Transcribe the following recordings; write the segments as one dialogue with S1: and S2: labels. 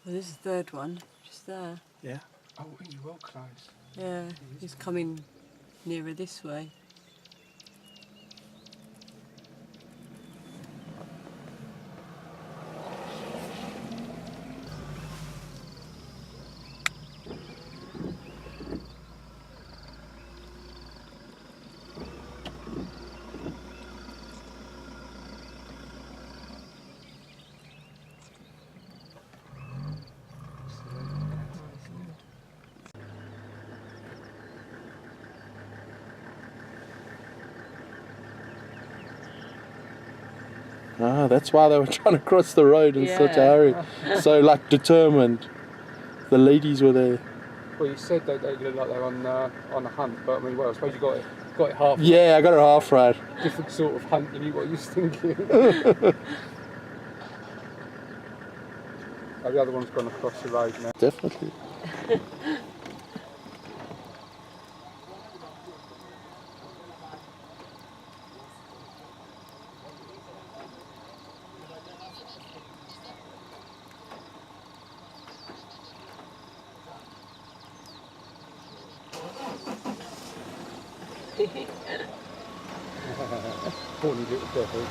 S1: Well, this is the third one, just there.
S2: Yeah.
S3: Oh, he's well close.
S1: Yeah, he's coming nearer this way.
S2: Ah, that's why they were trying to cross the road in such a hurry. So, like, determined. The ladies were there.
S3: Well, you said that they look like they're on a hunt, but I mean, well, I suppose you got it half.
S2: Yeah, I got it half right.
S3: Different sort of hunt than what you was thinking. Oh, the other one's gone across the road now.
S2: Definitely.
S3: Horny little devil.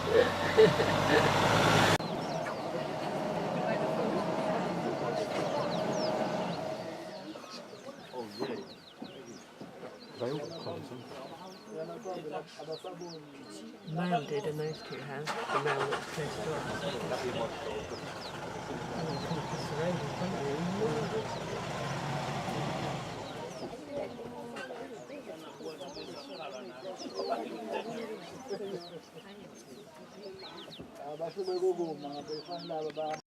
S3: Oh, really? They all close,
S1: The male did, and those two have. The male looks close to us. Come across the road in front of you.